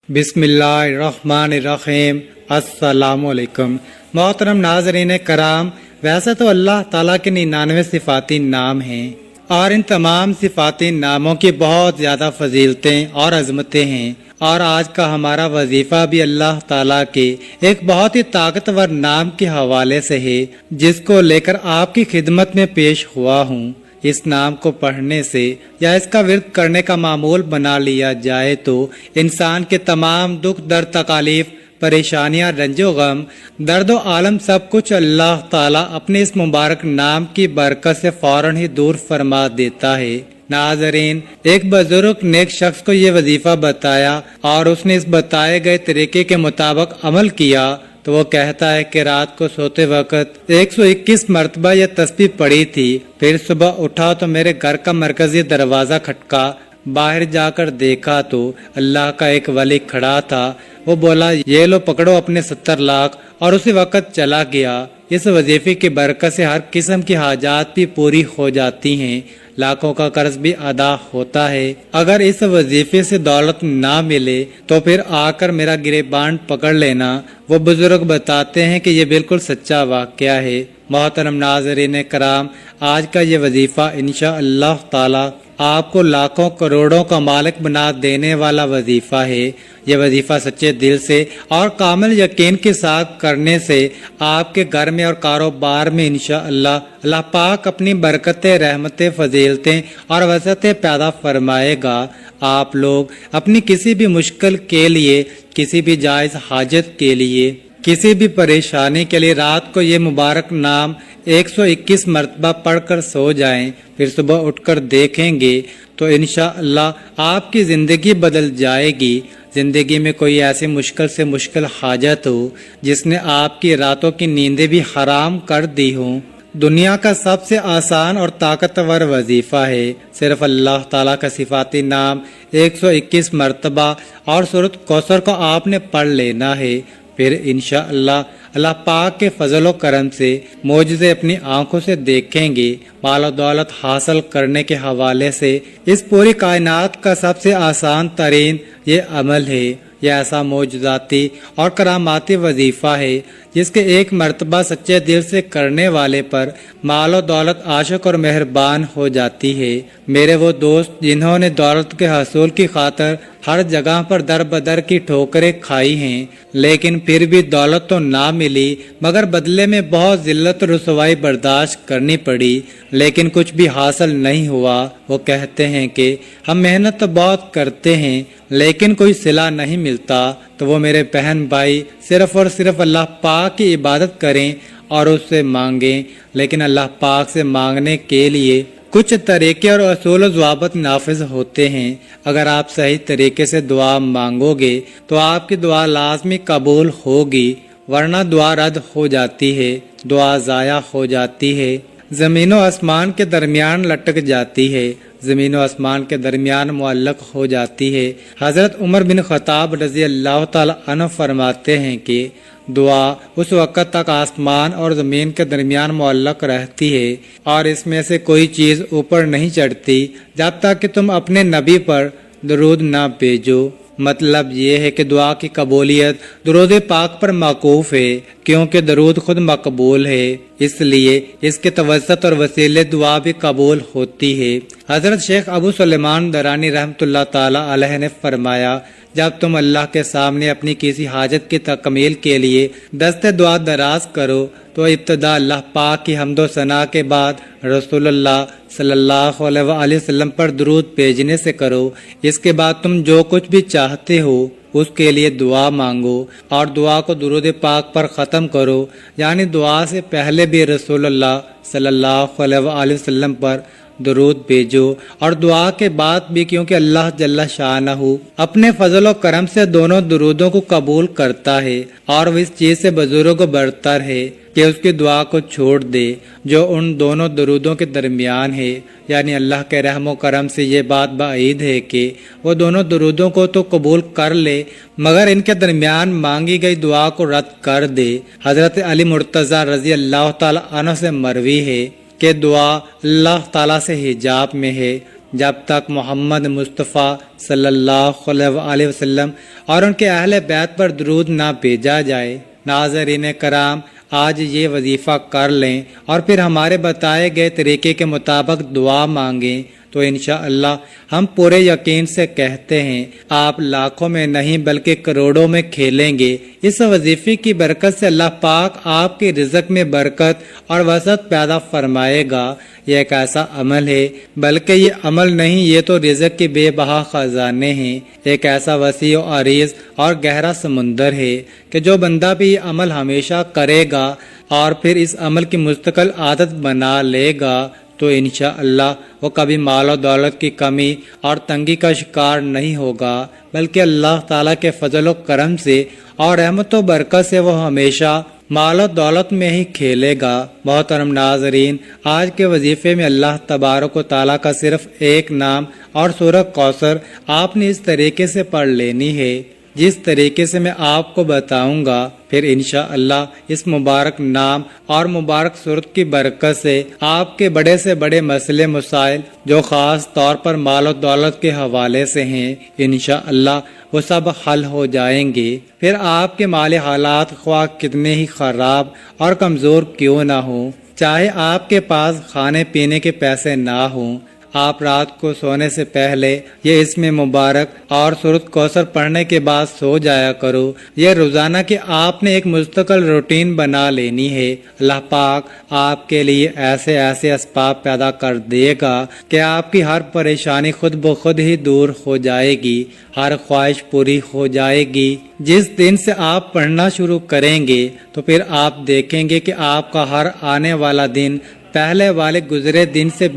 بسم اللہ الرحمن الرحیم۔ السلام علیکم محترم ناظرین کرام، ویسے تو اللہ تعالیٰ کے 99 صفاتی نام ہیں اور ان تمام صفاتی ناموں کی بہت زیادہ فضیلتیں اور عظمتیں ہیں، اور آج کا ہمارا وظیفہ بھی اللہ تعالیٰ کے ایک بہت ہی طاقتور نام کے حوالے سے ہے، جس کو لے کر آپ کی خدمت میں پیش ہوا ہوں۔ اس نام کو پڑھنے سے یا اس کا ورد کرنے کا معمول بنا لیا جائے تو انسان کے تمام دکھ درد تکالیف پریشانیاں رنج و غم درد و عالم سب کچھ اللہ تعالیٰ اپنے اس مبارک نام کی برکت سے فوراً ہی دور فرما دیتا ہے۔ ناظرین، ایک بزرگ نیک شخص کو یہ وظیفہ بتایا اور اس نے اس بتائے گئے طریقے کے مطابق عمل کیا تو وہ کہتا ہے کہ رات کو سوتے وقت 121 مرتبہ یہ تسبیح پڑھی تھی، پھر صبح اٹھا تو میرے گھر کا مرکزی دروازہ کھٹکا، باہر جا کر دیکھا تو اللہ کا ایک ولی کھڑا تھا۔ وہ بولا، یہ لو پکڑو اپنے 70 لاکھ، اور اسی وقت چلا گیا۔ اس وظیفے کی برکت سے ہر قسم کی حاجات بھی پوری ہو جاتی ہیں، لاکھوں کا قرض بھی ادا ہوتا ہے۔ اگر اس وظیفے سے دولت نہ ملے تو پھر آ کر میرا گریبان پکڑ لینا۔ وہ بزرگ بتاتے ہیں کہ یہ بالکل سچا واقعہ ہے۔ محترم ناظرین کرام، آج کا یہ وظیفہ انشاءاللہ تعالی آپ کو لاکھوں کروڑوں کا مالک بنا دینے والا وظیفہ ہے۔ یہ وظیفہ سچے دل سے اور کامل یقین کے ساتھ کرنے سے آپ کے گھر میں اور کاروبار میں انشاءاللہ اللہ پاک اپنی برکتیں، رحمتیں، فضیلتیں اور وسعتیں پیدا فرمائے گا۔ آپ لوگ اپنی کسی بھی مشکل کے لیے، کسی بھی جائز حاجت کے لیے، کسی بھی پریشانی کے لیے رات کو یہ مبارک نام 121 مرتبہ پڑھ کر سو جائیں، پھر صبح اٹھ کر دیکھیں گے تو انشاءاللہ آپ کی زندگی بدل جائے گی۔ زندگی میں کوئی ایسی مشکل سے مشکل حاجت ہو جس نے آپ کی راتوں کی نیندیں بھی حرام کر دی ہوں، دنیا کا سب سے آسان اور طاقتور وظیفہ ہے۔ صرف اللہ تعالیٰ کا صفاتی نام 121 مرتبہ اور سورۃ کوثر کو آپ نے پڑھ لینا ہے، پھر انشاءاللہ اللہ پاک کے فضل و کرم سے معجزے اپنی آنکھوں سے دیکھیں گے۔ مال و دولت حاصل کرنے کے حوالے سے اس پوری کائنات کا سب سے آسان ترین یہ عمل ہے۔ یہ ایسا معجزاتی اور کراماتی وظیفہ ہے جس کے ایک مرتبہ سچے دل سے کرنے والے پر مال و دولت عاشق اور مہربان ہو جاتی ہے۔ میرے وہ دوست جنہوں نے دولت کے حصول کی خاطر ہر جگہ پر در بدر کی ٹھوکریں کھائی ہیں، لیکن پھر بھی دولت تو نہ ملی، مگر بدلے میں بہت ذلت و رسوائی برداشت کرنی پڑی، لیکن کچھ بھی حاصل نہیں ہوا۔ وہ کہتے ہیں کہ ہم محنت تو بہت کرتے ہیں لیکن کوئی صلہ نہیں ملتا۔ تو وہ میرے بہن بھائی صرف اور صرف اللہ پاک کی عبادت کریں اور اس سے مانگیں، لیکن اللہ پاک سے مانگنے کے لیے کچھ طریقے اور اصول و ضوابط نافذ ہوتے ہیں۔ اگر آپ صحیح طریقے سے دعا مانگو گے تو آپ کی دعا لازمی قبول ہوگی، ورنہ دعا رد ہو جاتی ہے، دعا ضائع ہو جاتی ہے، زمین و آسمان کے درمیان لٹک جاتی ہے، زمین و آسمان کے درمیان معلق ہو جاتی ہے۔ حضرت عمر بن خطاب رضی اللہ تعالی عنہ فرماتے ہیں کہ دعا اس وقت تک آسمان اور زمین کے درمیان معلق رہتی ہے اور اس میں سے کوئی چیز اوپر نہیں چڑھتی جب تک کہ تم اپنے نبی پر درود نہ بھیجو۔ مطلب یہ ہے کہ دعا کی قبولیت درود پاک پر موقوف ہے، کیونکہ درود خود مقبول ہے، اس لیے اس کے توسط اور وسیلے دعا بھی قبول ہوتی ہے۔ حضرت شیخ ابو سلیمان درانی رحمۃ اللہ تعالی علیہ نے فرمایا، جب تم اللہ کے سامنے اپنی کسی حاجت کی تکمیل کے لیے دست دعا دراز کرو تو ابتدا اللہ پاک کی حمد و ثنا کے بعد رسول اللہ صلی اللہ علیہ وآلہ وسلم پر درود بھیجنے سے کرو۔ اس کے بعد تم جو کچھ بھی چاہتے ہو اس کے لیے دعا مانگو اور دعا کو درود پاک پر ختم کرو، یعنی دعا سے پہلے بھی رسول اللہ صلی اللہ علیہ وآلہ وسلم پر درود بھیجو اور دعا کے بعد بھی، کیونکہ اللہ جل شانہ اپنے فضل و کرم سے دونوں درودوں کو قبول کرتا ہے اور وہ اس چیز سے بزرگ و برتر ہے کہ اس کی دعا کو چھوڑ دے جو ان دونوں درودوں کے درمیان ہے۔ یعنی اللہ کے رحم و کرم سے یہ بات بعید ہے کہ وہ دونوں درودوں کو تو قبول کر لے مگر ان کے درمیان مانگی گئی دعا کو رد کر دے۔ حضرت علی مرتضیٰ رضی اللہ تعالی عنہ سے مروی ہے کہ دعا اللہ تعالیٰ سے حجاب میں ہے، جب تک محمد مصطفیٰ صلی اللہ علیہ وسلم اور ان کے اہل بیت پر درود نہ بھیجا جائے۔ ناظرین کرام، آج یہ وظیفہ کر لیں اور پھر ہمارے بتائے گئے طریقے کے مطابق دعا مانگیں تو انشاءاللہ ہم پورے یقین سے کہتے ہیں آپ لاکھوں میں نہیں بلکہ کروڑوں میں کھیلیں گے۔ اس وظیفے کی برکت سے اللہ پاک آپ کے رزق میں برکت اور وسعت پیدا فرمائے گا۔ یہ ایک ایسا عمل ہے، بلکہ یہ عمل نہیں، یہ تو رزق کے بے بہا خزانے ہیں، ایک ایسا وسیع و عریض اور گہرا سمندر ہے کہ جو بندہ بھی یہ عمل ہمیشہ کرے گا اور پھر اس عمل کی مستقل عادت بنا لے گا تو انشاءاللہ وہ کبھی مال و دولت کی کمی اور تنگی کا شکار نہیں ہوگا، بلکہ اللہ تعالیٰ کے فضل و کرم سے اور رحمت و برکت سے وہ ہمیشہ مال و دولت میں ہی کھیلے گا۔ محترم ناظرین، آج کے وظیفے میں اللہ تبارک و تعالیٰ کا صرف ایک نام اور سورہ کوثر آپ نے اس طریقے سے پڑھ لینی ہے جس طریقے سے میں آپ کو بتاؤں گا۔ پھر انشاءاللہ اس مبارک نام اور مبارک صورت کی برکت سے آپ کے بڑے سے بڑے مسئلے مسائل جو خاص طور پر مال و دولت کے حوالے سے ہیں انشاءاللہ وہ سب حل ہو جائیں گے۔ پھر آپ کے مالی حالات خواہ کتنے ہی خراب اور کمزور کیوں نہ ہوں، چاہے آپ کے پاس کھانے پینے کے پیسے نہ ہوں، آپ رات کو سونے سے پہلے یہ اسم مبارک اور سورۃ کوثر پڑھنے کے بعد سو جایا کرو۔ یہ روزانہ کہ آپ نے ایک مستقل روٹین بنا لینی ہے۔ اللہ پاک آپ کے لیے ایسے ایسے اسباب پیدا کر دے گا کہ آپ کی ہر پریشانی خود بخود ہی دور ہو جائے گی، ہر خواہش پوری ہو جائے گی۔ جس دن سے آپ پڑھنا شروع کریں گے تو پھر آپ دیکھیں گے کہ آپ کا ہر آنے والا دن پہلے والے گزرے دن سے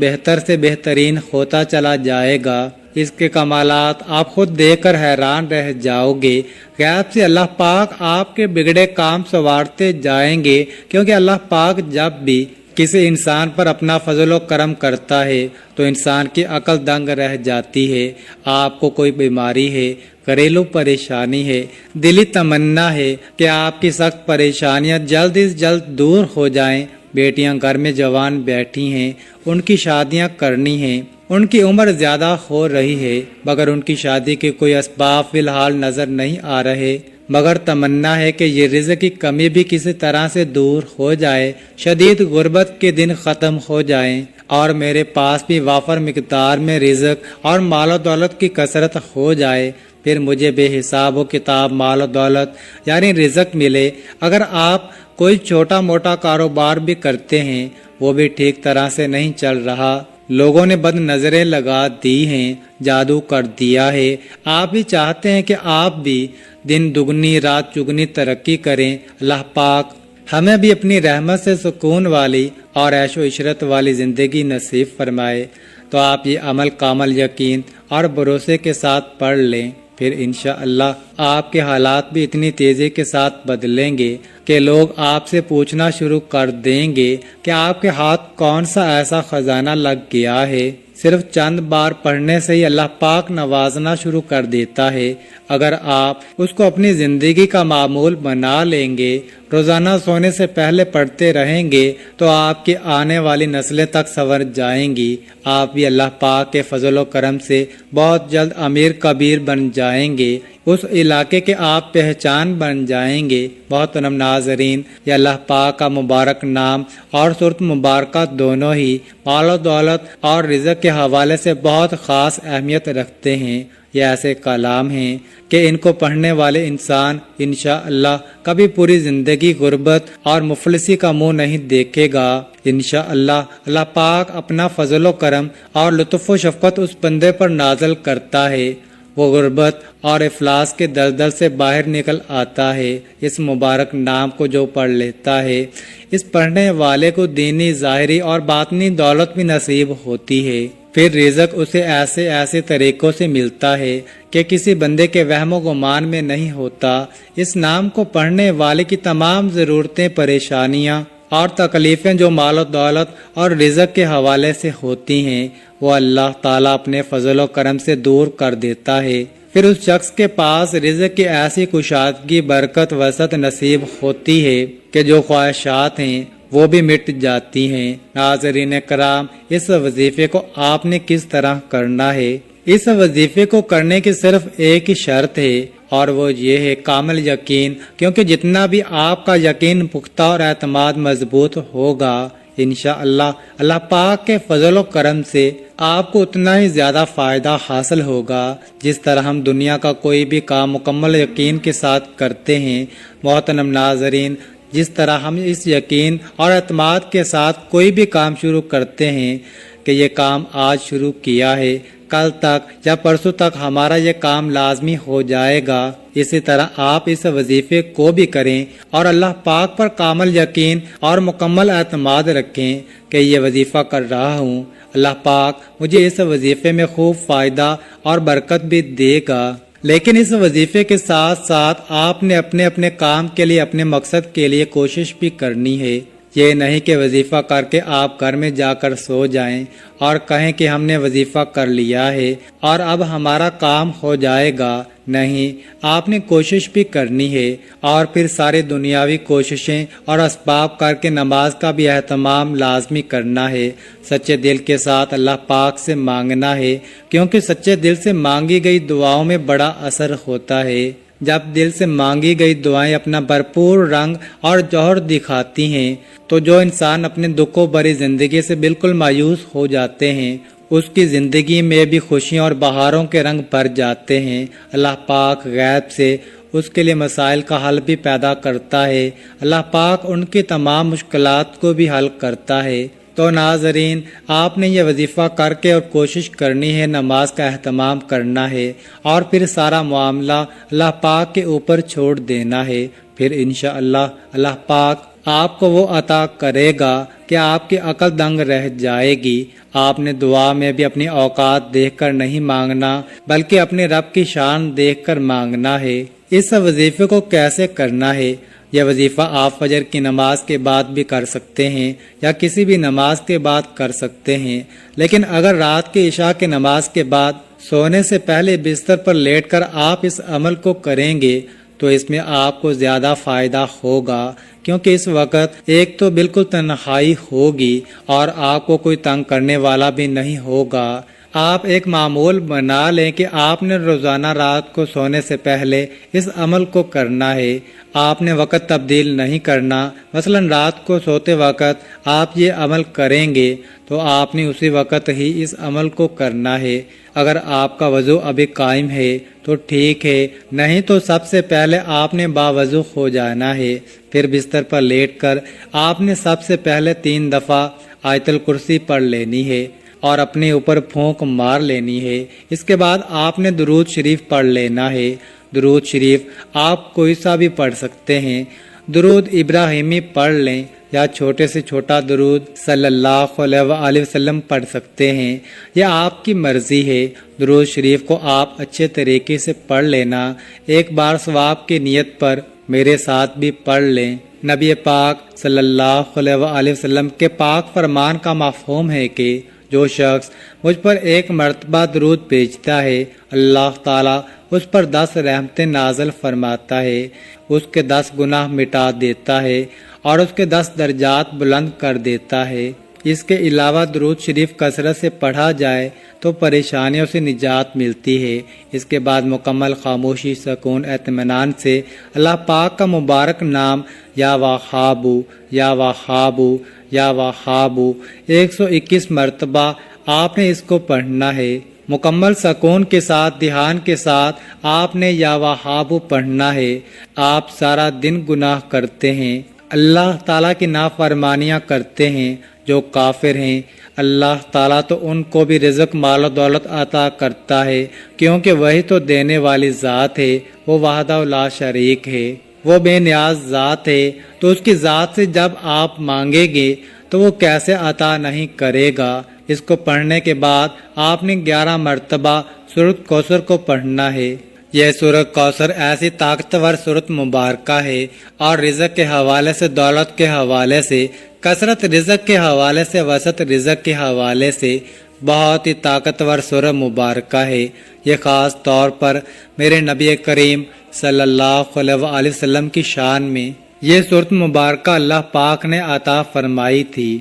بہترین ہوتا چلا جائے گا۔ اس کے کمالات آپ خود دیکھ کر حیران رہ جاؤ گے۔ غیب سے اللہ پاک آپ کے بگڑے کام سنوارتے جائیں گے، کیونکہ اللہ پاک جب بھی کسی انسان پر اپنا فضل و کرم کرتا ہے تو انسان کی عقل دنگ رہ جاتی ہے۔ آپ کو کوئی بیماری ہے، گھریلو پریشانی ہے، دلی تمنا ہے کہ آپ کی سخت پریشانیاں جلد از جلد دور ہو جائیں۔ بیٹیاں گھر میں جوان بیٹھی ہیں، ان کی شادیاں کرنی ہیں، ان کی عمر زیادہ ہو رہی ہے مگر ان کی شادی کے کوئی اسباب فی الحال نظر نہیں آ رہے، مگر تمنا ہے کہ یہ رزق کی کمی بھی کسی طرح سے دور ہو جائے، شدید غربت کے دن ختم ہو جائیں اور میرے پاس بھی وافر مقدار میں رزق اور مال و دولت کی کثرت ہو جائے، پھر مجھے بے حساب و کتاب مال و دولت یعنی رزق ملے۔ اگر آپ کوئی چھوٹا موٹا کاروبار بھی کرتے ہیں وہ بھی ٹھیک طرح سے نہیں چل رہا، لوگوں نے بد نظریں لگا دی ہیں، جادو کر دیا ہے، آپ بھی چاہتے ہیں کہ آپ بھی دن دگنی رات چگنی ترقی کریں، اللہ پاک ہمیں بھی اپنی رحمت سے سکون والی اور عیش و عشرت والی زندگی نصیب فرمائے۔ تو آپ یہ عمل کامل یقین اور بھروسے کے ساتھ پڑھ لیں، پھر انشاءاللہ آپ کے حالات بھی اتنی تیزی کے ساتھ بدلیں گے کہ لوگ آپ سے پوچھنا شروع کر دیں گے کہ آپ کے ہاتھ کون سا ایسا خزانہ لگ گیا ہے۔ صرف چند بار پڑھنے سے ہی اللہ پاک نوازنا شروع کر دیتا ہے۔ اگر آپ اس کو اپنی زندگی کا معمول بنا لیں گے، روزانہ سونے سے پہلے پڑھتے رہیں گے تو آپ کی آنے والی نسلیں تک سنور جائیں گی۔ آپ بھی اللہ پاک کے فضل و کرم سے بہت جلد امیر کبیر بن جائیں گے، اس علاقے کے آپ پہچان بن جائیں گے۔ محترم ناظرین، یہ اللہ پاک کا مبارک نام اور سورت مبارکہ دونوں ہی مال و دولت اور رزق کے حوالے سے بہت خاص اہمیت رکھتے ہیں۔ یہ ایسے کلام ہیں کہ ان کو پڑھنے والے انسان انشاءاللہ کبھی پوری زندگی غربت اور مفلسی کا منہ نہیں دیکھے گا۔ انشاءاللہ اللہ پاک اپنا فضل و کرم اور لطف و شفقت اس بندے پر نازل کرتا ہے، وہ غربت اور افلاس کے دلدل سے باہر نکل آتا ہے۔ اس مبارک نام کو جو پڑھ لیتا ہے، اس پڑھنے والے کو دینی ظاہری اور باطنی دولت بھی نصیب ہوتی ہے۔ پھر رزق اسے ایسے ایسے طریقوں سے ملتا ہے کہ کسی بندے کے وہم و گمان میں نہیں ہوتا۔ اس نام کو پڑھنے والے کی تمام ضرورتیں، پریشانیاں اور تکلیفیں جو مال و دولت اور رزق کے حوالے سے ہوتی ہیں وہ اللہ تعالیٰ اپنے فضل و کرم سے دور کر دیتا ہے۔ پھر اس شخص کے پاس رزق کی ایسی کشادگی، برکت، وسعت نصیب ہوتی ہے کہ جو خواہشات ہیں وہ بھی مٹ جاتی ہیں۔ ناظرین کرام، اس وظیفے کو آپ نے کس طرح کرنا ہے؟ اس وظیفے کو کرنے کی صرف ایک ہی شرط ہے، اور وہ یہ ہے کامل یقین، کیونکہ جتنا بھی آپ کا یقین پختہ اور اعتماد مضبوط ہوگا، انشاءاللہ اللہ پاک کے فضل و کرم سے آپ کو اتنا ہی زیادہ فائدہ حاصل ہوگا۔ جس طرح ہم دنیا کا کوئی بھی کام مکمل یقین کے ساتھ کرتے ہیں، محترم ناظرین، جس طرح ہم اس یقین اور اعتماد کے ساتھ کوئی بھی کام شروع کرتے ہیں کہ یہ کام آج شروع کیا ہے، کل تک یا پرسوں تک ہمارا یہ کام لازمی ہو جائے گا، اسی طرح آپ اس وظیفے کو بھی کریں اور اللہ پاک پر کامل یقین اور مکمل اعتماد رکھیں کہ یہ وظیفہ کر رہا ہوں، اللہ پاک مجھے اس وظیفے میں خوب فائدہ اور برکت بھی دے گا۔ لیکن اس وظیفے کے ساتھ ساتھ آپ نے اپنے اپنے کام کے لیے، اپنے مقصد کے لیے کوشش بھی کرنی ہے۔ یہ نہیں کہ وظیفہ کر کے آپ گھر میں جا کر سو جائیں اور کہیں کہ ہم نے وظیفہ کر لیا ہے اور اب ہمارا کام ہو جائے گا۔ نہیں، آپ نے کوشش بھی کرنی ہے اور پھر سارے دنیاوی کوششیں اور اسباب کر کے نماز کا بھی اہتمام لازمی کرنا ہے۔ سچے دل کے ساتھ اللہ پاک سے مانگنا ہے، کیونکہ سچے دل سے مانگی گئی دعاؤں میں بڑا اثر ہوتا ہے۔ جب دل سے مانگی گئی دعائیں اپنا بھرپور رنگ اور جوہر دکھاتی ہیں تو جو انسان اپنے دکھوں بھری زندگی سے بالکل مایوس ہو جاتے ہیں، اس کی زندگی میں بھی خوشیوں اور بہاروں کے رنگ بھر جاتے ہیں۔ اللہ پاک غیب سے اس کے لیے مسائل کا حل بھی پیدا کرتا ہے۔ اللہ پاک ان کی تمام مشکلات کو بھی حل کرتا ہے۔ تو ناظرین، آپ نے یہ وظیفہ کر کے اور کوشش کرنی ہے، نماز کا اہتمام کرنا ہے اور پھر سارا معاملہ اللہ پاک کے اوپر چھوڑ دینا ہے۔ پھر انشاءاللہ اللہ پاک آپ کو وہ عطا کرے گا کہ آپ کی عقل دنگ رہ جائے گی۔ آپ نے دعا میں بھی اپنی اوقات دیکھ کر نہیں مانگنا، بلکہ اپنے رب کی شان دیکھ کر مانگنا ہے۔ اس وظیفے کو کیسے کرنا ہے؟ یہ وظیفہ آپ فجر کی نماز کے بعد بھی کر سکتے ہیں یا کسی بھی نماز کے بعد کر سکتے ہیں، لیکن اگر رات کی عشاء کی نماز کے بعد سونے سے پہلے بستر پر لیٹ کر آپ اس عمل کو کریں گے تو اس میں آپ کو زیادہ فائدہ ہوگا، کیونکہ اس وقت ایک تو بالکل تنہائی ہوگی اور آپ کو کوئی تنگ کرنے والا بھی نہیں ہوگا۔ آپ ایک معمول بنا لیں کہ آپ نے روزانہ رات کو سونے سے پہلے اس عمل کو کرنا ہے۔ آپ نے وقت تبدیل نہیں کرنا، مثلا رات کو سوتے وقت آپ یہ عمل کریں گے تو آپ نے اسی وقت ہی اس عمل کو کرنا ہے۔ اگر آپ کا وضو ابھی قائم ہے تو ٹھیک ہے، نہیں تو سب سے پہلے آپ نے باوضو ہو جانا ہے۔ پھر بستر پر لیٹ کر آپ نے سب سے پہلے 3 دفعہ آیت الکرسی پڑھ لینی ہے اور اپنے اوپر پھونک مار لینی ہے۔ اس کے بعد آپ نے درود شریف پڑھ لینا ہے۔ درود شریف آپ کوئی سا بھی پڑھ سکتے ہیں۔ درود ابراہیمی پڑھ لیں یا چھوٹے سے چھوٹا درود صلی اللہ علیہ وآلہ وسلم پڑھ سکتے ہیں، یہ آپ کی مرضی ہے۔ درود شریف کو آپ اچھے طریقے سے پڑھ لینا، ایک بار ثواب کی نیت پر میرے ساتھ بھی پڑھ لیں۔ نبی پاک صلی اللہ علیہ وآلہ وسلم کے پاک فرمان کا مفہوم ہے کہ جو شخص مجھ پر 1 مرتبہ درود بھیجتا ہے، اللہ تعالیٰ اس پر 10 رحمتیں نازل فرماتا ہے، اس کے 10 گناہ مٹا دیتا ہے اور اس کے 10 درجات بلند کر دیتا ہے۔ اس کے علاوہ درود شریف کثرت سے پڑھا جائے تو پریشانیوں سے نجات ملتی ہے۔ اس کے بعد مکمل خاموشی، سکون، اطمینان سے اللہ پاک کا مبارک نام یا وہابو یا وہابو یا وہابو 121 مرتبہ آپ نے اس کو پڑھنا ہے۔ مکمل سکون کے ساتھ، دھیان کے ساتھ آپ نے یا وہابو پڑھنا ہے۔ آپ سارا دن گناہ کرتے ہیں، اللہ تعالیٰ کی نافرمانیاں کرتے ہیں، جو کافر ہیں اللہ تعالیٰ تو ان کو بھی رزق، مال و دولت عطا کرتا ہے، کیونکہ وہی تو دینے والی ذات ہے، وہ وحدہ لا شریک ہے، وہ بے نیاز ذات ہے۔ تو اس کی ذات سے جب آپ مانگیں گے تو وہ کیسے عطا نہیں کرے گا؟ اس کو پڑھنے کے بعد آپ نے 11 مرتبہ سورۃ کوثر کو پڑھنا ہے۔ یہ سورۃ کوثر ایسی طاقتور سورۃ مبارکہ ہے اور رزق کے حوالے سے، دولت کے حوالے سے، کثرت رزق کے حوالے سے، وسعت رزق کے حوالے سے بہت ہی طاقتور سورہ مبارکہ ہے۔ یہ خاص طور پر میرے نبی کریم صلی اللہ علیہ وآلہ وسلم کی شان میں یہ صورت مبارکہ اللہ پاک نے عطا فرمائی تھی۔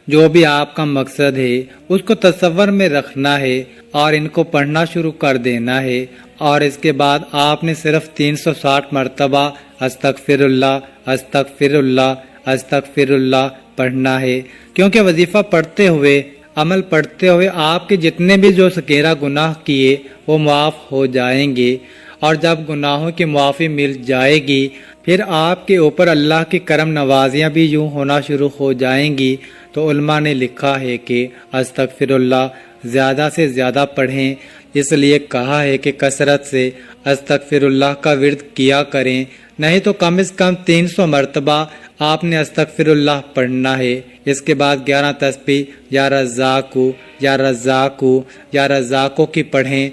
جو بھی آپ کا مقصد ہے اس کو تصور میں رکھنا ہے اور ان کو پڑھنا شروع کر دینا ہے، اور اس کے بعد آپ نے صرف 360 مرتبہ استغفر اللہ استغفر اللہ استغفر اللہ پڑھنا ہے، کیونکہ وظیفہ پڑھتے ہوئے، عمل پڑھتے ہوئے آپ کے جتنے بھی جو سکیرہ گناہ کیے وہ معاف ہو جائیں گے، اور جب گناہوں کی معافی مل جائے گی پھر آپ کے اوپر اللہ کی کرم نوازیاں بھی یوں ہونا شروع ہو جائیں گی۔ تو علماء نے لکھا ہے کہ استغفر اللہ زیادہ سے زیادہ پڑھیں، اس لیے کہا ہے کہ کثرت سے استغفر اللہ کا ورد کیا کریں، نہیں تو کم از کم 300 مرتبہ آپ نے استغفر اللہ پڑھنا ہے۔ اس کے بعد 11 تسبیح یا رزاقو یا رزاقو یا رزاقو کی پڑھیں،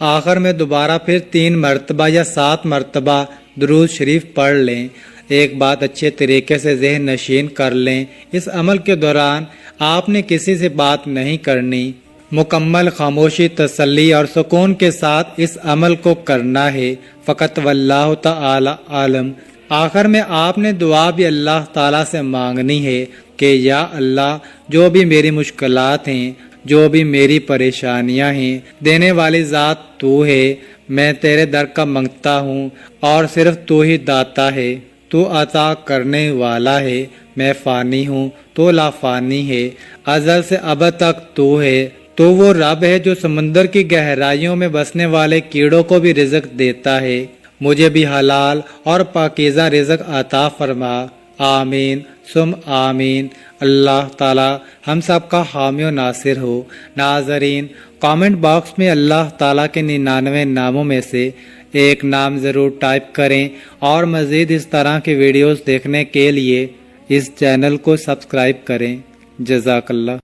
آخر میں دوبارہ پھر 3 مرتبہ یا 7 مرتبہ درود شریف پڑھ لیں۔ ایک بات اچھے طریقے سے ذہن نشین کر لیں، اس عمل کے دوران آپ نے کسی سے بات نہیں کرنی، مکمل خاموشی، تسلی اور سکون کے ساتھ اس عمل کو کرنا ہے، فقط واللہ تعالی عالم۔ آخر میں آپ نے دعا بھی اللہ تعالیٰ سے مانگنی ہے کہ یا اللہ، جو بھی میری مشکلات ہیں، جو بھی میری پریشانیاں ہیں، دینے والی ذات تو ہے، میں تیرے در کا منگتا ہوں، اور صرف تو ہی داتا ہے، تو عطا کرنے والا ہے، میں فانی ہوں، تو لا فانی ہے، ازل سے ابد تک تو ہے، تو وہ رب ہے جو سمندر کی گہرائیوں میں بسنے والے کیڑوں کو بھی رزق دیتا ہے، مجھے بھی حلال اور پاکیزہ رزق عطا فرما، آمین ثم آمین۔ اللہ تعالی ہم سب کا حامی و ناصر ہو۔ ناظرین، کامنٹ باکس میں اللہ تعالیٰ کے 99 ناموں میں سے ایک نام ضرور ٹائپ کریں، اور مزید اس طرح کی ویڈیوز دیکھنے کے لیے اس چینل کو سبسکرائب کریں۔ جزاک اللہ۔